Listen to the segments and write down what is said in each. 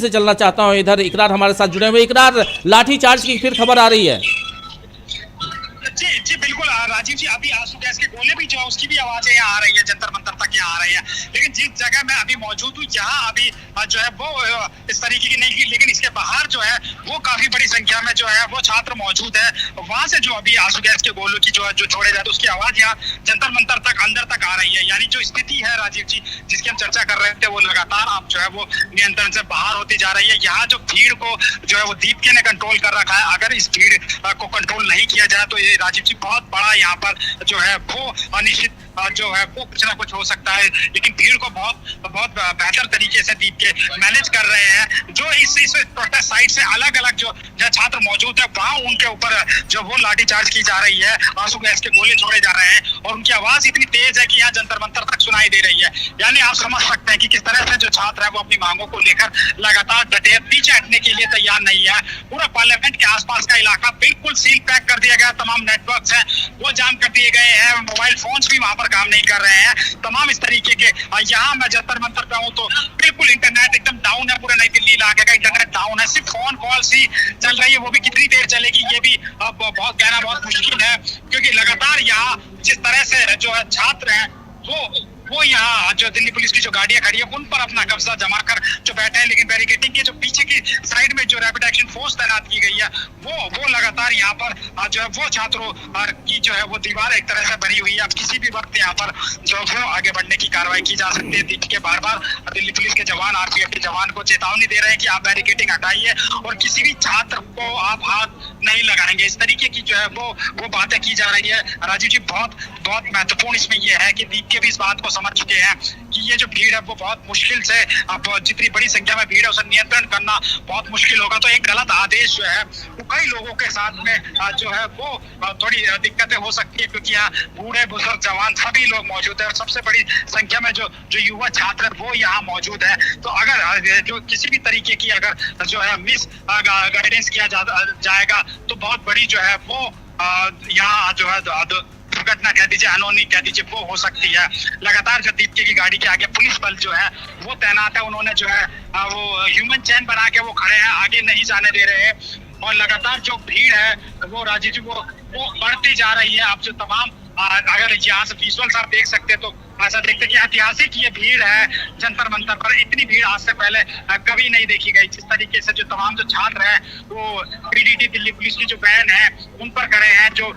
से चलना चाहता हूं। इधर इकरार हमारे साथ जुड़े हुए। इकरार, लाठीचार्ज की फिर खबर आ रही है। जी जी बिल्कुल राजीव जी, अभी आंसू गैस के गोले भी जो है उसकी भी आवाजें यहाँ आ रही है, जंतर मंतर तक यहाँ आ रही है। लेकिन जिस जगह मैं अभी मौजूद हूँ यहाँ अभी जो है वो इस तरीके की नहीं की, लेकिन इसके बाहर जो है वो काफी बड़ी संख्या में जो है वो छात्र मौजूद है। वहां से जो अभी आंसू गैस के गोलों की जो छोड़े जाते उसकी आवाज यहाँ जंतर मंतर तक अंदर तक आ रही है। यानी जो स्थिति है राजीव जी जिसकी हम चर्चा कर रहे थे वो लगातार अब जो है वो नियंत्रण से बाहर होती जा रही है। यहाँ जो भीड़ को जो है वो दीपके ने कंट्रोल कर रखा है। अगर इस भीड़ को कंट्रोल नहीं किया जाए तो ये राजीव जी बहुत बड़ा यहाँ पर जो है वो अनिश्चित जो है वो कुछ ना कुछ हो सकता है। लेकिन भीड़ को बहुत बेहतर तरीके से दीप के मैनेज कर रहे हैं। जो इस प्रोटेस्ट साइट से अलग अलग जो छात्र मौजूद है वहाँ उनके ऊपर जो वो लाठीचार्ज की जा रही है, आंसू गैस के गोले छोड़े जा रहे हैं और उनकी आवाज इतनी तेज है कि यहाँ जंतर मंतर तक सुनाई दे रही है। यानी आप समझ सकते हैं कि किस तरह से जो छात्र है वो अपनी मांगों को लेकर लगातार डटे, पीछे हटने के लिए तैयार नहीं है। पूरा पार्लियामेंट के आसपास का इलाका बिल्कुल सील पैक कर दिया गया। तमाम नेटवर्क्स हैं वो जाम कर दिए गए हैं। मोबाइल फोन्स भी वहां पर काम नहीं कर रहे हैं। तमाम इस तरीके के यहाँ मैं जंतर मंतर पे हूँ तो बिल्कुल इंटरनेट एकदम डाउन है। पूरे नई दिल्ली इलाके का इंटरनेट डाउन है। सिर्फ फोन कॉल्स ही चल रही है, वो भी कितनी देर चलेगी ये भी अब बहुत कहना बहुत मुश्किल है। क्योंकि लगातार यहाँ जिस तरह से जो है छात्र हैं वो यहाँ जो दिल्ली पुलिस की जो गाड़ियां खड़ी है उन पर अपना कब्जा जमा कर जो बैठे हैं। लेकिन बैरिकेडिंग के जो पीछे की साइड में जो रैपिड एक्शन फोर्स तैनात की गई है वो लगातार यहाँ पर जो है वो छात्रों की जो है वो दीवार एक तरह से बनी हुई है। अब किसी भी वक्त यहाँ पर जो वो आगे बढ़ने की कार्रवाई की जा सकती है। के बार बार दिल्ली पुलिस के जवान, आरपीएफ के जवान को चेतावनी दे रहे हैं कि आप बैरिकेडिंग हटाइए और किसी भी छात्र को आप हाथ नहीं लगाएंगे। इस तरीके की जो है वो बातें की जा रही है। राजीव जी बहुत महत्वपूर्ण इसमें यह है कि दीप के भी इस बात को समझ चुके हैं कि ये जो भीड़ है वो बहुत मुश्किल से, अब जितनी बड़ी संख्या में भीड़ है उसे नियंत्रण करना बहुत मुश्किल होगा। तो एक गलत आदेश जो है वो कई लोगों के साथ में जो है वो थोड़ी दिक्कतें हो सकती है। क्योंकि यहाँ बूढ़े बुजुर्ग जवान सभी लोग मौजूद है और सबसे बड़ी संख्या में जो युवा छात्र है वो यहाँ मौजूद है। तो अगर जो किसी भी तरीके की अगर जो है मिस गाइडेंस किया जाएगा तो बहुत बड़ी जो है वो यहाँ जो है दुर्घटना कह दीजिए, अनहोनी कह दीजिए, वो हो सकती है। लगातार जो दीपके की गाड़ी के आगे पुलिस बल जो है वो तैनात है। उन्होंने जो है वो ह्यूमन चैन बना के वो खड़े हैं, आगे नहीं जाने दे रहे हैं। और लगातार जो भीड़ है वो राजीव जी वो बढ़ती जा रही है। अब जो तमाम अगर यहाँ से विजुअल्स आप देख सकते हैं तो ऐसा देखते कि ऐतिहासिक ये भीड़ है जंतर मंतर पर। इतनी भीड़ आज से पहले कभी नहीं देखी गई। जिस तरीके से जो तमाम जो छात्र हैं वो पीडीटी दिल्ली पुलिस की जो वैन है उन पर खड़े हैं। जो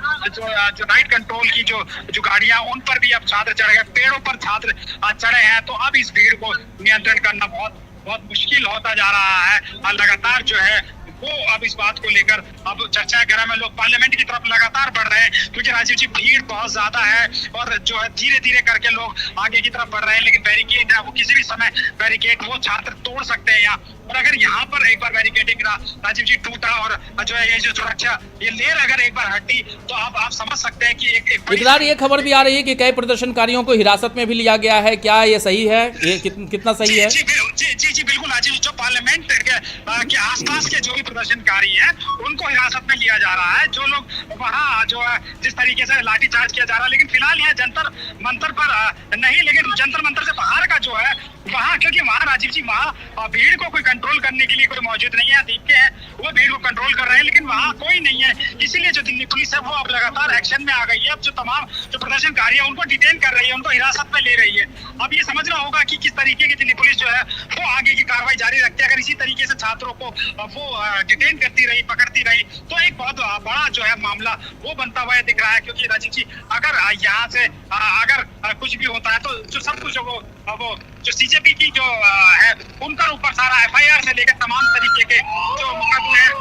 राइट कंट्रोल की जो गाड़ियां उन पर भी अब छात्र चढ़ गए, पेड़ों पर छात्र चढ़े हैं। तो अब इस भीड़ को नियंत्रण करना बहुत मुश्किल होता जा रहा है। और लगातार जो है वो अब इस बात को लेकर अब चर्चा गृह में लोग पार्लियामेंट की तरफ लगातार बढ़ रहे हैं। क्योंकि राजीव जी भीड़ बहुत ज्यादा है और जो है धीरे धीरे करके लोग आगे की तरफ बढ़ रहे हैं। लेकिन बैरिकेड है वो किसी भी समय बैरिकेड वो छात्र तोड़ सकते हैं यहाँ। और अगर यहाँ पर एक बार बैरिकेडिंग राजीव जी टूटा और जो है ये जो सुरक्षा ये लेयर अगर एक बार हटी तो आप समझ सकते हैं कि एक इकरार, ये खबर भी आ रही है कि कई प्रदर्शनकारियों को हिरासत में भी लिया गया है। क्या ये सही है? ये कितना सही है? जी बिल्कुल राजीव जी, जो पार्लियामेंट के आसपास के जो भी प्रदर्शनकारी हैं उनको हिरासत में लिया जा रहा है। जो लोग वहाँ जो है जिस तरीके से लाठीचार्ज किया जा रहा है। लेकिन फिलहाल यहाँ जंतर मंतर पर नहीं, लेकिन जंतर मंतर से बाहर का जो है वहाँ, क्योंकि वहाँ राजीव जी वहाँ भीड़ को कोई कंट्रोल करने के लिए कोई मौजूद नहीं है। दीपके हैं वो भीड़ को कंट्रोल कर रहे हैं लेकिन वहाँ कोई नहीं है। इसीलिए जो दिल्ली पुलिस है वो अब लगातार एक्शन में आ गई है। अब जो तमाम जो प्रदर्शनकारी है उनको डिटेन कर रही है, उनको हिरासत में ले रही है। अब ये समझना होगा कि किस तरीके की दिल्ली पुलिस जो है वो आगे की कार्रवाई जारी रखती है। अगर इसी तरीके से छात्रों को वो डिटेन करती रही, पकड़ती रही तो एक बहुत बड़ा जो है मामला वो बनता हुआ दिख रहा है। क्योंकि राजीव जी अगर यहाँ से अगर कुछ भी होता है तो जो सब कुछ वो जो सीजेपी की जो है उनका ऊपर सारा एफआईआर से लेकर तमाम तरीके के जो मुकदमे हैं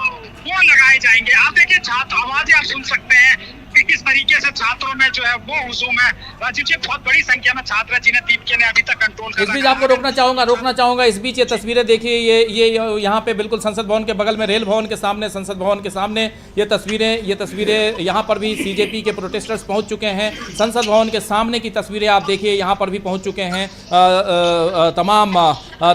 वो लगाए जाएंगे। आप देखिए छात्र आवाजें आप सुन सकते हैं कि किस तरीके से छात्रों में जो है वो हुजूम है। राजीव जी बहुत बड़ी संख्या में छात्र है जिन्हें दीपके ने अभी तक कंट्रोल कर इस बीच आपको रोकना चाहूंगा इस बीच ये तस्वीरें देखिए, ये यहाँ पे बिल्कुल संसद भवन के बगल में रेल भवन के सामने, संसद भवन के सामने ये तस्वीरें यहाँ पर भी सीजेपी के प्रोटेस्टर्स पहुँच चुके हैं। संसद भवन के सामने की तस्वीरें आप देखिए, यहाँ पर भी पहुँच चुके हैं। तमाम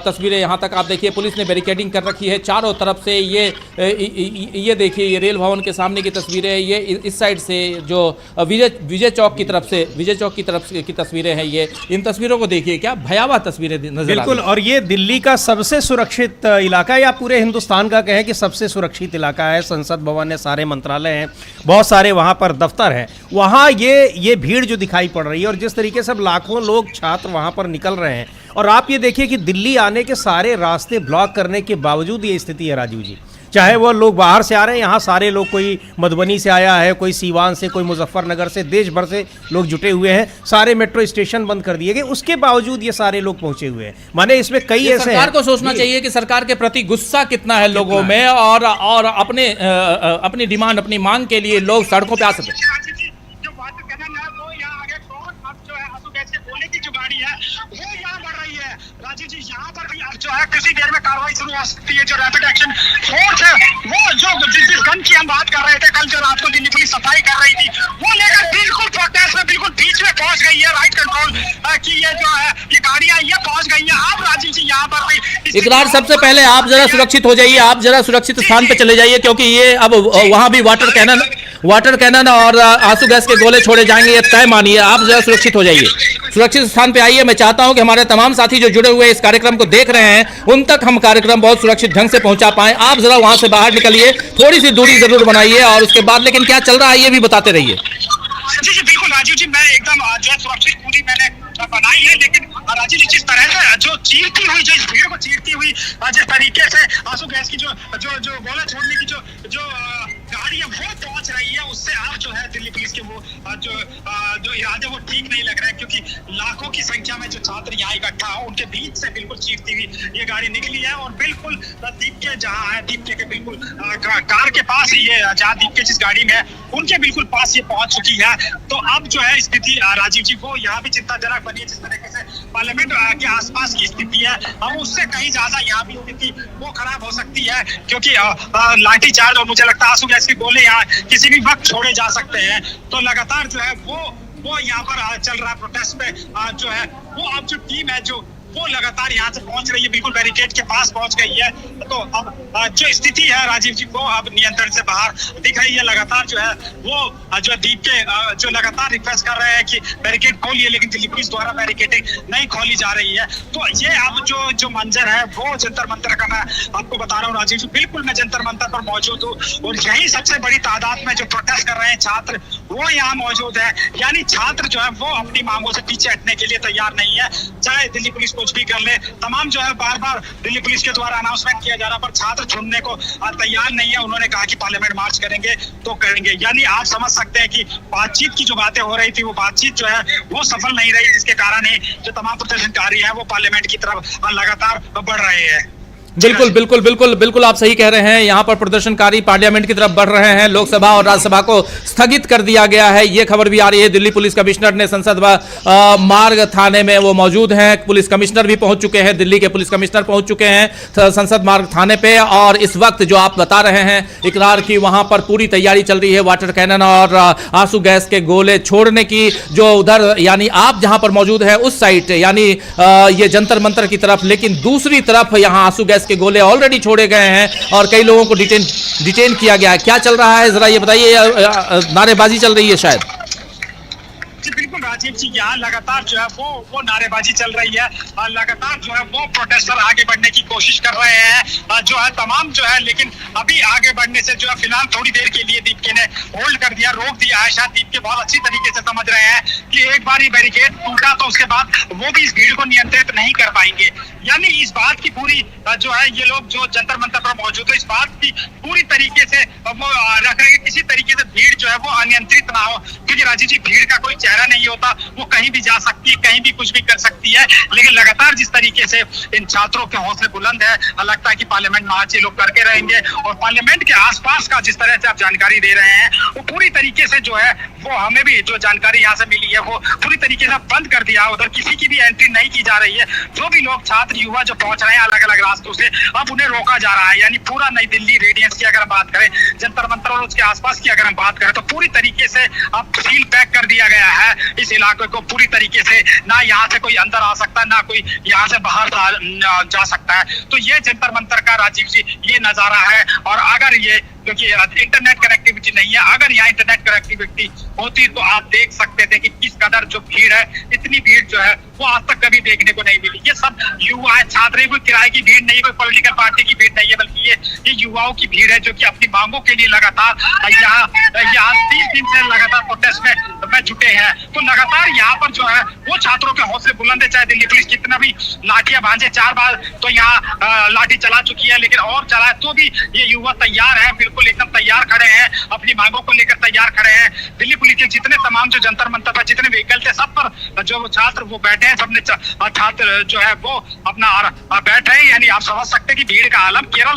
तस्वीरें यहाँ तक आप देखिए, पुलिस ने बैरिकेडिंग कर रखी है चारों तरफ से। ये देखिए, ये रेल भवन के सामने की तस्वीरें, ये इस साइड से जो विजय चौक की तरफ की तस्वीरें हैं, ये इन तस्वीरों को देखिए, क्या भयावह तस्वीरें नजर आ रही हैं। बिल्कुल, और ये दिल्ली का सबसे सुरक्षित इलाका या पूरे हिंदुस्तान का कहें कि सबसे सुरक्षित इलाका है। संसद भवन है, सारे मंत्रालय हैं, बहुत सारे वहाँ पर दफ्तर हैं। वहाँ ये भीड़ जो दिखाई पड़ रही है और जिस तरीके से अब लाखों लोग छात्र वहाँ पर निकल रहे हैं, और आप ये देखिए कि दिल्ली आने के सारे रास्ते ब्लॉक करने के बावजूद ये स्थिति है राजीव जी। चाहे वो लोग बाहर से आ रहे हैं, यहाँ सारे लोग, कोई मधुबनी से आया है, कोई सीवान से, कोई मुजफ्फरनगर से, देश भर से लोग जुटे हुए हैं। सारे मेट्रो स्टेशन बंद कर दिए गए, उसके बावजूद ये सारे लोग पहुंचे हुए हैं। माने इसमें कई ऐसे सरकार को सोचना चाहिए कि सरकार के प्रति गुस्सा कितना है लोगों में, और अपनी डिमांड, अपनी मांग के लिए लोग सड़कों पे आ सकते। राजीव जी, यहाँ पर भी अब जो है किसी देर में कार्रवाई शुरू हो सकती है। जो रैपिड एक्शन फोर्स है, वो जो जिस गन की हम बात कर रहे थे कल, जो रात को दिल्ली पुलिस सफाई कर रही थी, वो लेकर बिल्कुल प्रोटेस्ट में बिल्कुल बीच में पहुंच गई है। राइट कंट्रोल की ये जो है ये गाड़ियां ये पहुंच गई है। आप राजीव जी यहाँ पर भी इकरार, सबसे पहले आप जरा सुरक्षित हो जाइए, आप जरा सुरक्षित स्थान पे चले जाइए, क्योंकि ये अब वहां भी वाटर कैनन और आंसू गैस के गोले छोड़े जाएंगे, ये तय मानिए। आप जरा सुरक्षित हो जाइए, सुरक्षित स्थान पे आइए। मैं चाहता हूं कि हमारे तमाम साथी जो जुड़े हुए इस कार्यक्रम को देख रहे हैं, उन तक हम कार्यक्रम बहुत सुरक्षित ढंग से पहुंचा पाएं। आप जरा वहां से बाहर निकलिए, थोड़ी सी दूरी जरूर बनाइए, और उसके बाद लेकिन क्या चल रहा है ये भी बताते रहिए। जी जी बिल्कुल राजीव जी, मैं एकदम जो है सुरक्षित दूरी मैंने बनाई है, लेकिन राजीव जी जिस तरह से जो चीरती हुई, जो इस भीड़ को चीरती हुई जिस तरीके से आंसू गैस की जो गोला छोड़ने की जो गाड़ी है वो पहुंच रही है, उससे आप जो है दिल्ली पुलिस के वो जो इरादे वो ठीक नहीं लग रहे हैं। क्योंकि लाखों की संख्या में जो छात्र यहाँ इकट्ठा हो, उनके बीच से बिल्कुल चीरती हुई ये गाड़ी निकली है, और बिल्कुल दीपके जहाँ है, दीपके के बिल्कुल कार के पास ये, जहाँ दीपके जिस गाड़ी में है उनके बिल्कुल पास ये पहुंच चुकी है। तो अब जो है स्थिति राजीव जी वो यहाँ भी चिंताजनक बनी है। जिस तरीके से पार्लियामेंट के आसपास की स्थिति है, अब उससे कहीं ज्यादा यहाँ भी स्थिति वो खराब हो सकती है, क्योंकि लाठीचार्ज और मुझे लगता है आंसू गैस के गोले यहाँ किसी भी वक्त छोड़े जा सकते हैं। तो लगातार जो है वो यहाँ पर चल रहा है प्रोटेस्ट में जो है वो अब जो टीम है वो लगातार यहाँ से पहुंच रही है, बिल्कुल बैरिकेड के पास पहुंच गई है। तो अब जो स्थिति है राजीव जी वो अब नियंत्रण से बाहर दिख रही है। लगातार जो है वो जो दीप के जो लगातार रिक्वेस्ट कर रहे हैं कि बैरिकेड खोलिए, लेकिन दिल्ली पुलिस द्वारा बैरिकेडिंग नहीं खोली जा रही है। तो ये अब जो मंजर है वो जंतर मंतर का मैं आपको बता रहा हूँ राजीव जी। बिल्कुल मैं जंतर मंतर पर मौजूद हूँ, और यही सबसे बड़ी तादाद में जो प्रोटेस्ट कर रहे हैं छात्र वो यहाँ मौजूद है। यानी छात्र जो है वो अपनी मांगों से पीछे हटने के लिए तैयार नहीं है, चाहे दिल्ली पुलिस कुछ भी कर ले। तमाम जो है बार बार दिल्ली पुलिस के द्वारा अनाउंसमेंट किया जा रहा, पर छात्र छोड़ने को तैयार नहीं है। उन्होंने कहा कि पार्लियामेंट मार्च करेंगे तो करेंगे। यानी आप समझ सकते हैं कि बातचीत की जो बातें हो रही थी वो बातचीत जो है वो सफल नहीं रही, जिसके कारण ही जो तमाम प्रदर्शनकारी हैं वो पार्लियामेंट की तरफ लगातार बढ़ रहे हैं। बिल्कुल बिल्कुल बिल्कुल बिल्कुल आप सही कह रहे हैं। यहाँ पर प्रदर्शनकारी पार्लियामेंट की तरफ बढ़ रहे हैं। लोकसभा और राज्यसभा को स्थगित कर दिया गया है, ये खबर भी आ रही है। दिल्ली पुलिस कमिश्नर ने संसद मार्ग थाने में वो मौजूद हैं। पुलिस कमिश्नर भी पहुंच चुके हैं, दिल्ली के पुलिस कमिश्नर पहुंच चुके हैं संसद मार्ग थाने पे। और इस वक्त जो आप बता रहे हैं इकरार की, वहां पर पूरी तैयारी चल रही है वाटर कैनन और आंसू गैस के गोले छोड़ने की। जो उधर यानी आप जहां पर मौजूद है उस साइड यानी ये जंतर मंतर की तरफ, लेकिन दूसरी तरफ यहाँ आंसू गैस के गोले ऑलरेडी छोड़े गए हैं और कई लोगों को डिटेन किया गया है। क्या चल रहा है जरा ये बताइए। नारेबाजी चल रही है शायद। जी बिल्कुल राजीव जी, यहाँ लगातार जो है वो नारेबाजी चल रही है, लगातार जो है वो प्रोटेस्टर आगे बढ़ने की कोशिश कर रहे हैं जो है तमाम जो है। लेकिन अभी आगे बढ़ने से जो है फिलहाल थोड़ी देर के लिए दीपके ने होल्ड कर दिया, रोक दिया है। शायद दीपके बहुत अच्छी तरीके से समझ रहे हैं कि एक बार ही बैरिकेड टूटा तो उसके बाद वो भी इस भीड़ को नियंत्रित नहीं कर पाएंगे। यानी इस बात की पूरी जो है ये लोग जो जंतर मंतर पर मौजूद है, इस बात की पूरी तरीके से वो रख रहे हैं किसी तरीके से भीड़ जो है वो अनियंत्रित ना हो। क्योंकि राजीव जी भीड़ का कोई चेहरा नहीं होता, वो कहीं भी जा सकती है, कहीं भी कुछ भी कर सकती है। लेकिन लगातार जिस तरीके से इन छात्रों के हौसले बुलंद है, लगता है कि पार्लियामेंट मार्च ये लोग करके रहेंगे। और पार्लियामेंट के आसपास का जिस तरह से आप जानकारी दे रहे हैं वो पूरी तरीके से जो है वो हमें भी जो जानकारी यहाँ से मिली है वो पूरी तरीके से बंद कर दिया। उधर किसी की भी एंट्री नहीं की जा रही है। जो भी लोग छात्र युवा जो पहुंच रहे हैं अलग अलग रास्तों से, अब उन्हें रोका जा रहा है। यानी पूरा नई दिल्ली रेडियंस की अगर बात करें, जंतर मंतर और उसके आसपास की अगर हम बात करें, तो पूरी तरीके से अब सील पैक कर दिया गया है इस इलाके को पूरी तरीके से। ना यहाँ से कोई अंदर आ सकता है, ना कोई यहाँ से बाहर जा सकता है। तो ये जंतर मंतर का राजीव जी ये नजारा है। और अगर ये क्योंकि इंटरनेट कनेक्टिविटी नहीं है। अगर यहाँ इंटरनेट कनेक्टिविटी होती तो आप देख सकते थे कि किस कदर जो भीड़ है, इतनी भीड़ जो है वो आज तक कभी देखने को नहीं मिली। ये सब युवा है, छात्र, कोई किराए की भीड़ नहीं, कोई पॉलिटिकल पार्टी की भीड़ नहीं है, बल्कि ये युवाओं की भीड़ है जो कि अपनी मांगों के लिए लगातार यहाँ 30 दिन से लगातार प्रोटेस्ट में जुटे हैं। तो लगातार यहाँ पर जो है वो छात्रों के हौसले बुलंद है, चाहे दिल्ली पुलिस कितना भी लाठियां भांजे, 4 बार तो यहाँ लाठी चला चुकी है, लेकिन और चलाए तो भी ये युवा तैयार है, बिल्कुल एकदम तैयार खड़े हैं, अपनी मांगों को लेकर तैयार खड़े हैं। दिल्ली पुलिस के जितने तमाम जो जंतर मंतर पर जितने व्हीकल थे, सब पर जो छात्र वो बैठे हैं, सबने छात्र जो है वो अपना बैठे हैं। यानी आप समझ सकते हैं कि भीड़ का आलम केरल